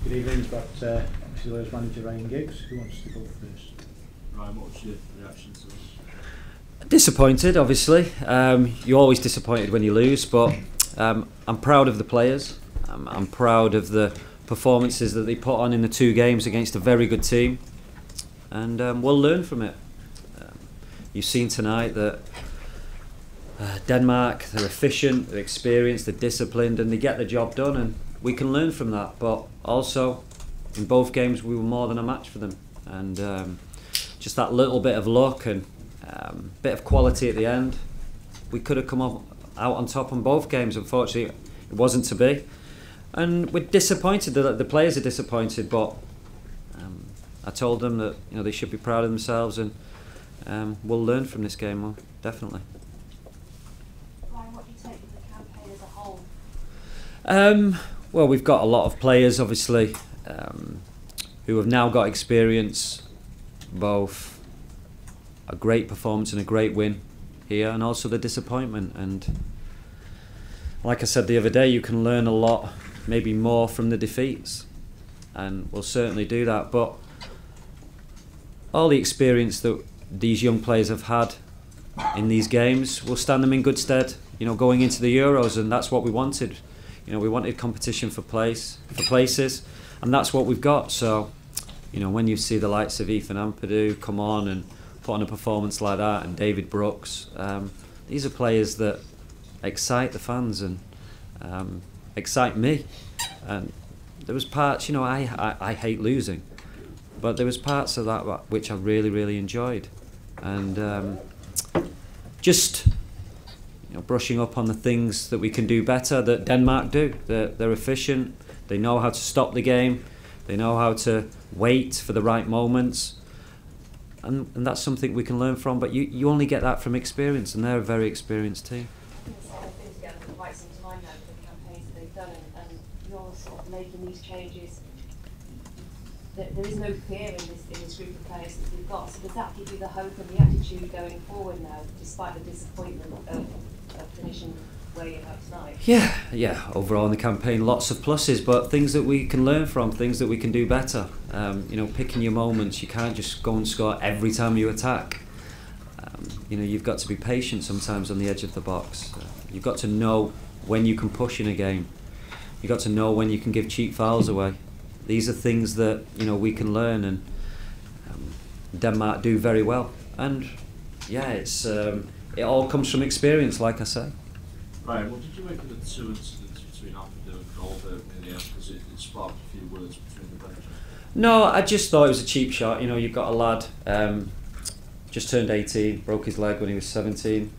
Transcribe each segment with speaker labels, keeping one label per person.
Speaker 1: Good evening. We've got obviously Wales manager Ryan Giggs. Who wants to go first?
Speaker 2: Ryan, what was your reaction to this?
Speaker 3: Disappointed, obviously. You're always disappointed when you lose, but I'm proud of the players. I'm proud of the performances that they put on in the 2 games against a very good team, and we'll learn from it. You've seen tonight that Denmark, they're efficient, they're experienced, they're disciplined, and they get the job done, and we can learn from that. But also, in both games, we were more than a match for them, and just that little bit of luck and bit of quality at the end, we could have come out on top on both games. Unfortunately, it wasn't to be, and we're disappointed. The players are disappointed, but I told them that they should be proud of themselves, and we'll learn from this game, well, definitely.
Speaker 4: Ryan, what do you take of the campaign as a whole?
Speaker 3: Well, we've got a lot of players, obviously, who have now got experience, both a great performance and a great win here, and also the disappointment. And like I said the other day, you can learn a lot, maybe more from the defeats, and we'll certainly do that. But all the experience that these young players have had in these games will stand them in good stead, going into the Euros, and that's what we wanted. We wanted competition for places, and that's what we've got. So, when you see the likes of Ethan Ampadu come on and put on a performance like that, and David Brooks, these are players that excite the fans and excite me. And there was parts, I hate losing, but there was parts of that which I really, really enjoyed. And just brushing up on the things that we can do better, that Denmark do. They're efficient, they know how to stop the game, they know how to wait for the right moments, and that's something we can learn from. But you only get that from experience, and they're a very experienced team.
Speaker 4: They've been together for quite some time now for the campaigns that they've done, and you're sort of making these changes. There is no fear in this group of players that we've got. So does that give you the hope and the attitude going forward now, despite the disappointment of finishing where you're at tonight?
Speaker 3: Yeah. Overall in the campaign, lots of pluses, but things that we can learn from, things that we can do better. Picking your moments. You can't just go and score every time you attack. You've got to be patient sometimes on the edge of the box. You've got to know when you can push in a game. You've got to know when you can give cheap fouls away. These are things that we can learn, and Denmark do very well. And it all comes from experience, like I say.
Speaker 2: Ryan, what did you make of the 2 incidents between Ampadu and Goldberg in the end? Because it sparked a few words between the benches. No,
Speaker 3: I just thought it was a cheap shot. You've got a lad just turned 18, broke his leg when he was 17.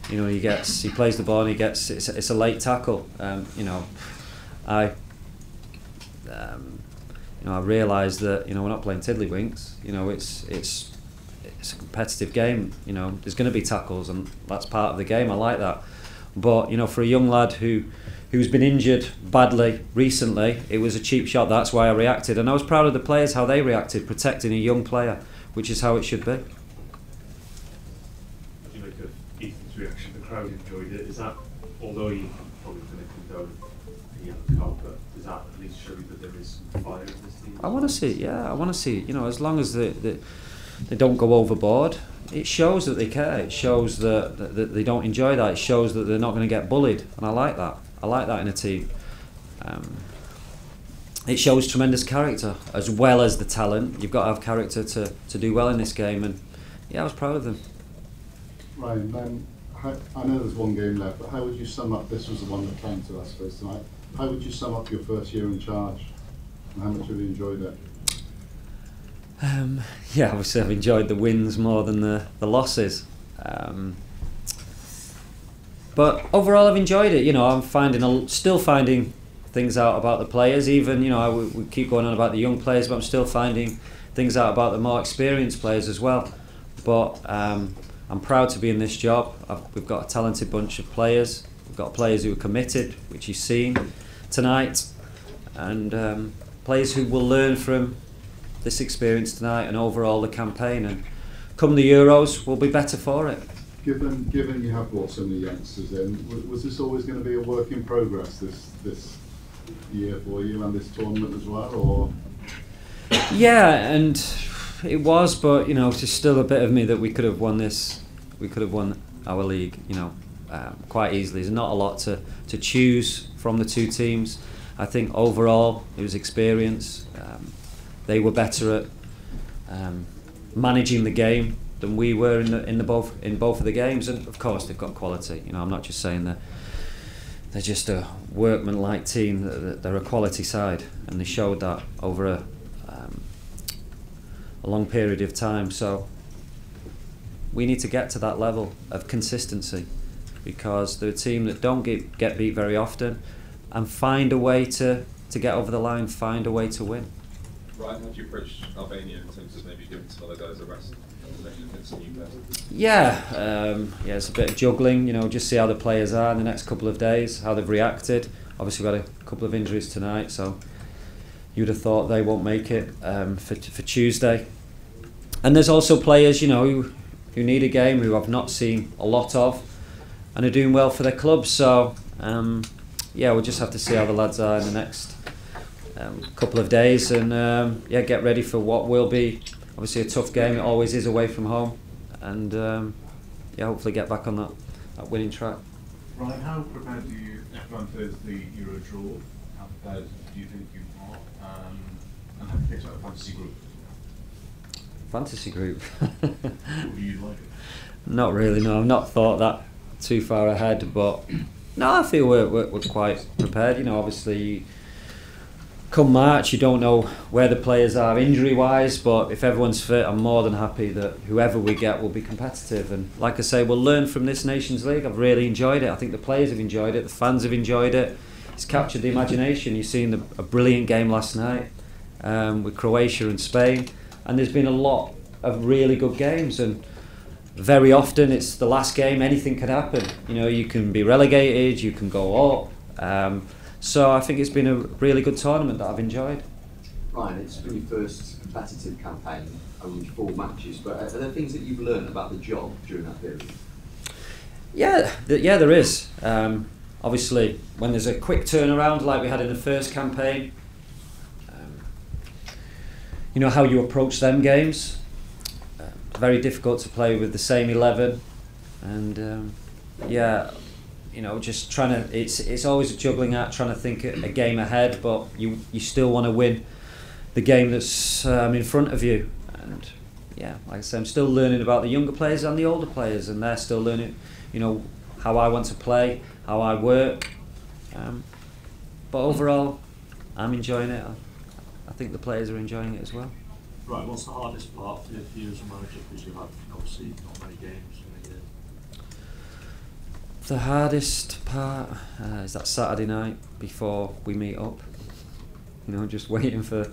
Speaker 3: He plays the ball and it's a late tackle. I realised that we're not playing tiddlywinks. It's a competitive game. There's going to be tackles, and that's part of the game. I like that. But for a young lad who's been injured badly recently, it was a cheap shot. That's why I reacted, and I was proud of the players, how they reacted, protecting a young player, which is how it should be.
Speaker 5: What do you make of Ethan's reaction? The crowd enjoyed it. Is that, although you probably going to condone the yellow card, but does that at least show you that there is some fire in this team?
Speaker 3: I want to see. I want to see. As long as they don't go overboard, it shows that they care. It shows that they don't enjoy that. It shows that they're not going to get bullied, and I like that. I like that in a team. It shows tremendous character as well as the talent. You've got to have character to do well in this game, and I was proud of them.
Speaker 6: Ryan, I know there's one game left, but how would you sum up? This was the one that came to us first tonight. How would you sum up your first year in charge, and how much have you enjoyed it?
Speaker 3: Obviously I've enjoyed the wins more than the losses. But overall I've enjoyed it. I'm still finding things out about the players. Even, we keep going on about the young players, but I'm still finding things out about the more experienced players as well. But I'm proud to be in this job. We've got a talented bunch of players. We've got players who are committed, which you've seen tonight, and players who will learn from this experience tonight and overall the campaign, and come the Euros we'll be better for it.
Speaker 6: Given you have brought so many youngsters in, was this always going to be a work in progress, this year for you and this tournament as well, or?
Speaker 3: Yeah, and it was, but you know, there's still a bit of me that we could have won this. We could have won our league, you know, quite easily. There's not a lot to choose from the two teams. I think overall it was experience. They were better at managing the game than we were in both of the games, and of course they've got quality. You know, I'm not just saying that they're just a workman-like team. They're a quality side, and they showed that over a long period of time. So we need to get to that level of consistency, because they're a team that don't get beat very often, and find a way to get over the line, find a way to win.
Speaker 7: Ryan, how do you approach Albania in terms of maybe giving some other guys a rest, especially against some new players?
Speaker 3: Yeah, it's a bit of juggling, you know, just see how the players are in the next couple of days, how they've reacted. Obviously we had a couple of injuries tonight, so you'd have thought they won't make it for Tuesday. And there's also players, you know, who need a game, who I've not seen a lot of, and are doing well for their clubs. So yeah, we'll just have to see how the lads are in the next couple of days, and yeah, get ready for what will be obviously a tough game. It always is away from home, and yeah, hopefully get back on that winning track.
Speaker 8: Ryan, how prepared do you, after the Euro draw, how prepared do you think you are, and have you picked out a fantasy group?
Speaker 3: Fantasy group?
Speaker 8: Or do you like it?
Speaker 3: Not really, no. I've not thought that too far ahead, but no, I feel we're quite prepared. You know, obviously, come March, you don't know where the players are injury-wise, but if everyone's fit, I'm more than happy that whoever we get will be competitive. And like I say, we'll learn from this Nations League. I've really enjoyed it. I think the players have enjoyed it, the fans have enjoyed it. It's captured the imagination. You've seen a brilliant game last night with Croatia and Spain, and there's been a lot of really good games, and very often it's the last game, anything can happen. You know, you can be relegated, you can go up. So I think it's been a really good tournament that I've enjoyed.
Speaker 9: Ryan, it's been your first competitive campaign, only 4 matches, but are there things that you've learned about the job during that period?
Speaker 3: Yeah, there is. Obviously, when there's a quick turnaround like we had in the first campaign, you know how you approach them games. Very difficult to play with the same 11, and yeah, you know, just trying to. It's always a juggling act, trying to think a game ahead, but you still want to win the game that's in front of you. And yeah, like I say, I'm still learning about the younger players and the older players, and they're still learning, you know, how I want to play, how I work. But overall, I'm enjoying it. I think the players are enjoying it as well.
Speaker 2: Right, what's the hardest part for you as a manager, because you have obviously not many games in a year?
Speaker 3: The hardest part is that Saturday night before we meet up. You know, just waiting for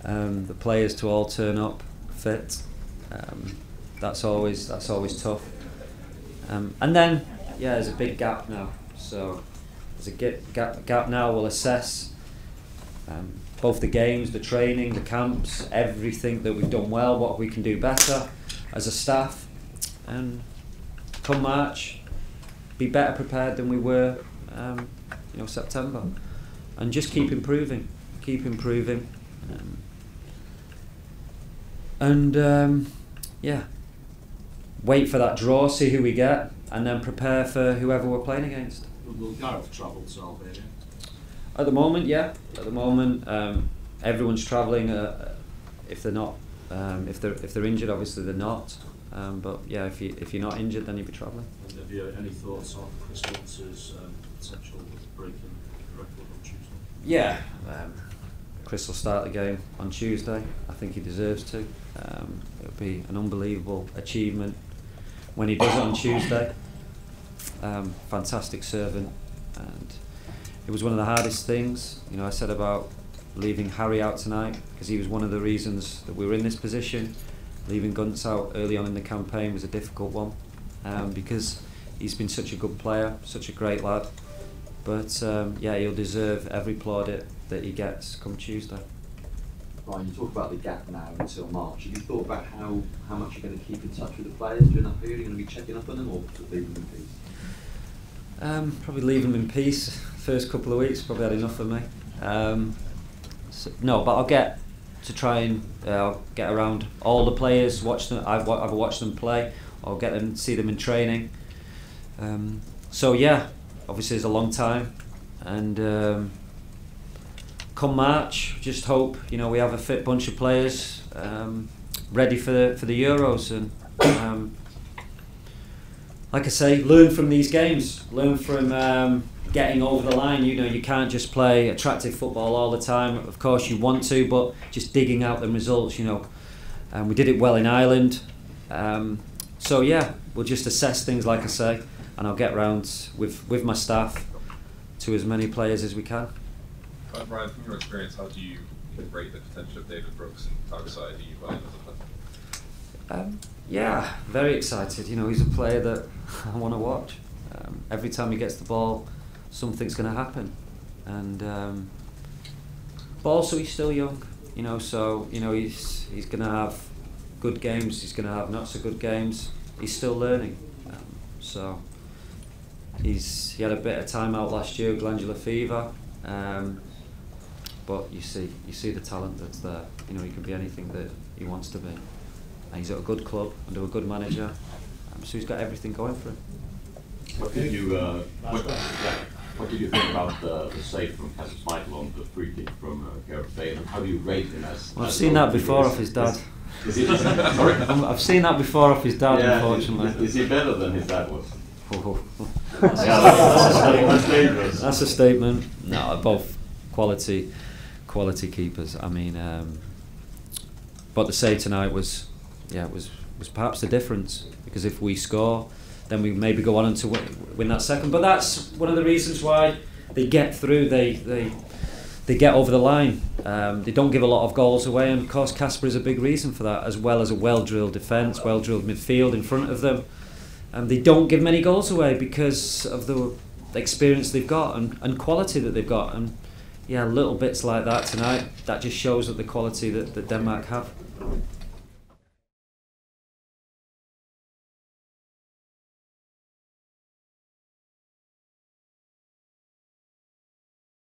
Speaker 3: the players to all turn up fit. That's always tough. And then yeah, there's a big gap now. So there's a gap now. We'll assess both the games, the training, the camps, everything that we've done well, what we can do better as a staff, and come March, be better prepared than we were, you know, September, and just keep improving, and yeah, wait for that draw, see who we get, and then prepare for whoever we're playing against.
Speaker 2: Will Gareth travel to Albania?
Speaker 3: At the moment, yeah. At the moment, everyone's travelling. If they're not, if they're injured, obviously they're not. But yeah, if you're not injured, then you'll be travelling.
Speaker 2: And have you any thoughts on Chris Hunter's potential with breaking the record on Tuesday?
Speaker 3: Yeah, Chris will start the game on Tuesday. I think he deserves to. It'll be an unbelievable achievement when he does it on Tuesday. Fantastic servant, and it was one of the hardest things. You know, I said about leaving Harry out tonight because he was one of the reasons that we were in this position. Leaving Guntz out early on in the campaign was a difficult one because he's been such a good player, such a great lad. But yeah, he'll deserve every plaudit that he gets come Tuesday.
Speaker 9: Ryan, you talk about the gap now until March. Have you thought about how much you're going to keep in touch with the players during that period? Are you going to be checking up on them, or leave them in peace?
Speaker 3: Probably leave them in peace. First couple of weeks probably had enough of me. No, but I'll get to try and get around all the players, watch them. I've watched them play, or get them, see them in training. So yeah, obviously it's a long time, and come March, just hope we have a fit bunch of players ready for the Euros, and like I say, learn from these games, learn from getting over the line. You can't just play attractive football all the time. Of course you want to, but just digging out the results. And we did it well in Ireland. So yeah, we'll just assess things, like I say, and I'll get round with my staff to as many players as we can.
Speaker 7: Brian, from your experience, how do you rate the potential of David Brooks and how excited are you by him as a player?
Speaker 3: Yeah, very excited. He's a player that I want to watch. Every time he gets the ball, something's going to happen, and but also he's still young. So he's going to have good games. He's going to have not so good games. He's still learning. So he had a bit of time out last year, glandular fever. But you see the talent that's there. He can be anything that he wants to be. And he's at a good club under a good manager, so he's got everything going for him.
Speaker 10: What did you think about the save from Casper Schmeichel on the free kick from Gareth Bale, and how do you rate him as?
Speaker 3: Well, I've seen that before off his dad.
Speaker 10: Sorry?
Speaker 3: I've seen that before off his dad,
Speaker 10: yeah,
Speaker 3: unfortunately.
Speaker 10: Is he better than his dad was?
Speaker 3: That's dangerous. That's a statement. No, both quality keepers. I mean, but the save tonight was perhaps the difference, because if we score, then we maybe go on and to win that second. But that's one of the reasons why they get through. They get over the line. They don't give a lot of goals away, and of course Casper is a big reason for that, as well as a well-drilled defence, well-drilled midfield in front of them. And they don't give many goals away because of the experience they've got and quality that they've got. And yeah, little bits like that tonight, that just shows that the quality that Denmark have.